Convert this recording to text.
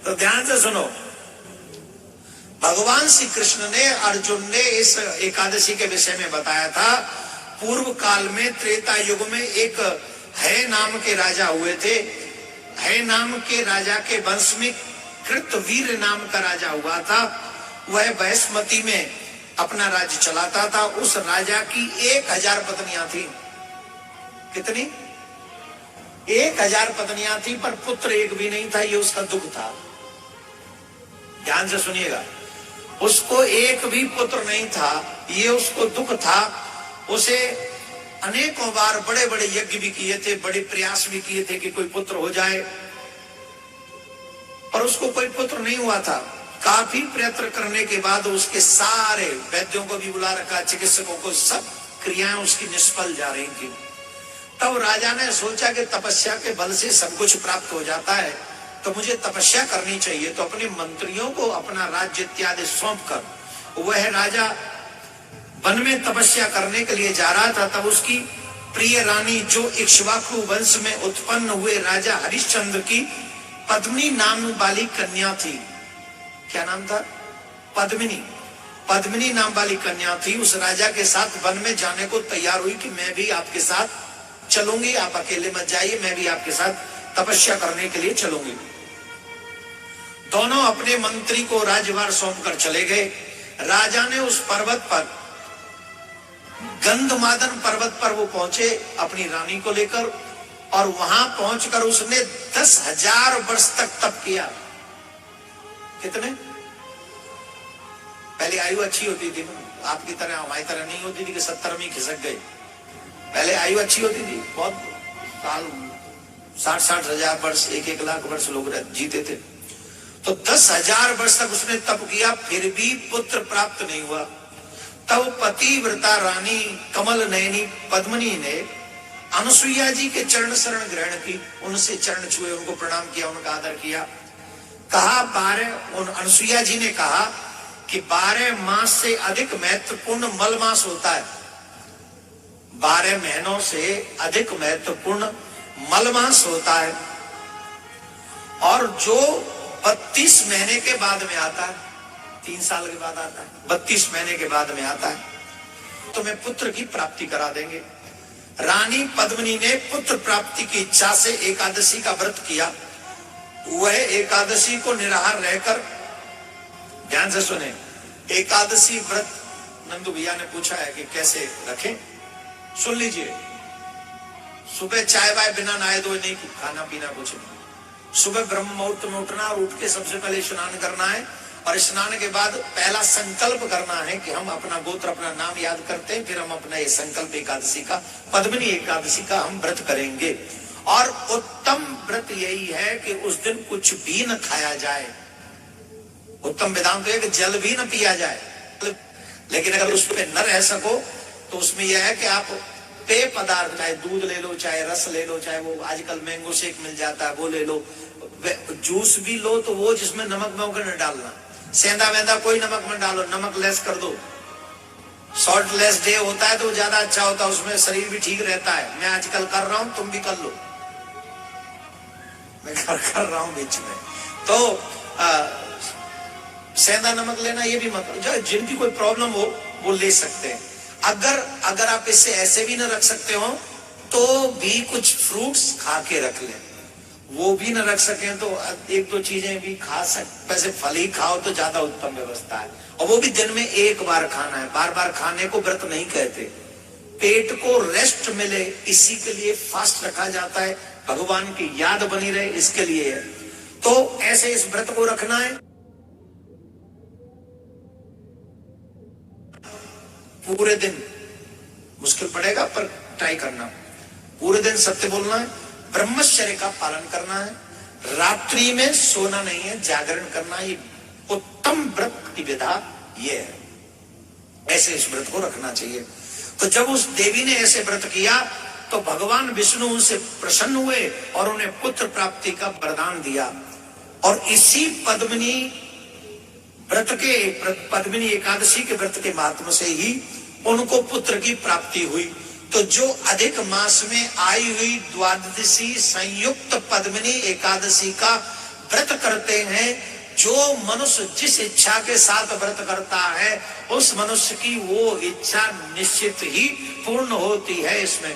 तो ध्यान से सुनो, भगवान श्री कृष्ण ने अर्जुन ने इस एकादशी के विषय में बताया था। पूर्व काल में त्रेता युग में एक है नाम के राजा हुए थे। है नाम के राजा के वंश में कृतवीर नाम का राजा हुआ था। वह वैष्मती में अपना राज्य चलाता था। उस राजा की 1000 पत्नियां थी। कितनी? 1000 पत्नियां थी, पर पुत्र एक भी नहीं था। ये उसका दुख था। ध्यान से सुनिएगा, उसको एक भी पुत्र नहीं था, ये उसको दुख था। उसे अनेकों बार बड़े बड़े यज्ञ भी किए थे, बड़े प्रयास भी किए थे कि कोई पुत्र हो जाए, पर उसको कोई पुत्र नहीं हुआ था। काफी प्रयत्न करने के बाद उसके सारे वैद्यों को भी बुला रखा, चिकित्सकों को, सब क्रियाएं उसकी निष्फल जा रही थी। तब राजा ने सोचा कि तपस्या के बल से सब कुछ प्राप्त हो जाता है, तो मुझे तपस्या करनी चाहिए। तो अपने मंत्रियों को अपना राज्य इत्यादि सौंप कर वह राजा वन में तपस्या करने के लिए जा रहा था। तब उसकी प्रिय रानी, जो इक्ष्वाकु वंश में उत्पन्न हुए राजा हरिश्चंद्र की पद्मिनी नाम वाली कन्या थी। क्या नाम था? पद्मिनी। पद्मिनी नाम वाली कन्या थी। उस राजा के साथ वन में जाने को तैयार हुई कि मैं भी आपके साथ चलूंगी, आप अकेले मत जाइए, मैं भी आपके साथ तपस्या करने के लिए चलूंगी। दोनों अपने मंत्री को राजभार सौंप कर चले गए। राजा ने उस पर्वत पर, गंधमादन पर्वत पर वो पहुंचे अपनी रानी को लेकर, और वहां पहुंचकर उसने 10,000 वर्ष तक तप किया। कितने? पहले आयु अच्छी होती थी, आपकी तरह हमारी तरह नहीं होती थी कि 70 में खिसक गए। पहले आयु अच्छी होती थी, बहुत साल, 60-60 हजार वर्ष, 1-1 लाख वर्ष लोग जीते थे। तो 10,000 वर्ष तक उसने तप किया, फिर भी पुत्र प्राप्त नहीं हुआ। तब पतिव्रता रानी कमल नयनी पद्मिनी ने अनुसुईया जी के चरण शरण ग्रहण की, उनसे चरण छुए, उनको प्रणाम किया, उनका आदर किया। कहा 12, उन अनुसुईया जी ने कहा कि 12 मास से अधिक महत्वपूर्ण मल मास होता है। 12 महीनों से अधिक महत्वपूर्ण मल मास होता है, और जो 32 महीने के बाद में आता है, 3 साल के बाद आता है, 32 महीने के बाद में आता है, तो मैं पुत्र की प्राप्ति करा देंगे। रानी पद्मिनी ने पुत्र प्राप्ति की इच्छा से एकादशी का व्रत किया। वह एकादशी को निराहार रहकर, ध्यान से सुने, एकादशी व्रत नंदू भैया ने पूछा है कि कैसे रखें, सुन लीजिए। सुबह चाय वाय बिना नहाए धोए नहीं, खाना पीना कुछ नहीं। सुबह ब्रह्म मुहूर्त में उठना और उठ के सबसे पहले स्नान करना है, और स्नान के बाद पहला संकल्प करना है कि हम अपना गोत्र, अपना नाम याद करते हैं, फिर हम अपना ये संकल्प एकादशी का, पद्मिनी एकादशी का हम व्रत करेंगे। और उत्तम व्रत यही है कि उस दिन कुछ भी न खाया जाए। उत्तम वेदांत है कि जल भी न पिया जाए, लेकिन अगर उस पर न रह सको तो उसमें यह है कि आप पेय पदार्थ, चाहे दूध ले लो, चाहे रस ले लो, चाहे वो आजकल मैंगो शेक मिल जाता है वो ले लो, जूस भी लो, तो वो जिसमें नमक वमक न डालना, सेंधा वेंधा कोई नमक मत डालो, नमक लेस कर दो। सॉल्ट लेस डे होता है तो ज्यादा अच्छा होता है, उसमें शरीर भी ठीक रहता है। मैं आजकल कर रहा हूं, तुम भी कर लो, मैं कर रहा हूं बीच में। तो सेंधा नमक लेना ये भी मत, जो जिनकी कोई प्रॉब्लम हो वो ले सकते हैं। अगर आप इसे ऐसे भी न रख सकते हो तो भी कुछ फ्रूट्स खा के रख लें। वो भी न रख सकें तो 1-2 चीजें भी खा सकते, वैसे फल ही खाओ तो ज्यादा उत्तम व्यवस्था है, और वो भी दिन में 1 बार खाना है। बार बार खाने को व्रत नहीं कहते। पेट को रेस्ट मिले इसी के लिए फास्ट रखा जाता है, भगवान की याद बनी रहे इसके लिए है। तो ऐसे इस व्रत को रखना है। पूरे दिन मुश्किल पड़ेगा पर ट्राई करना। पूरे दिन सत्य बोलना है, ब्रह्मचर्य का पालन करना है, रात्रि में सोना नहीं है, जागरण करना। ये उत्तम व्रत की विधा ये है, ऐसे इस व्रत को रखना चाहिए। तो जब उस देवी ने ऐसे व्रत किया तो भगवान विष्णु उनसे प्रसन्न हुए और उन्हें पुत्र प्राप्ति का वरदान दिया। और इसी पद्मिनी व्रत के, पद्मिनी एकादशी के व्रत के माध्यम से ही उनको पुत्र की प्राप्ति हुई। तो जो अधिक मास में आई हुई द्वादशी संयुक्त पद्मिनी एकादशी का व्रत करते हैं। जो मनुष्य जिस इच्छा के साथ व्रत करता है उस मनुष्य की वो इच्छा निश्चित ही पूर्ण होती है, इसमें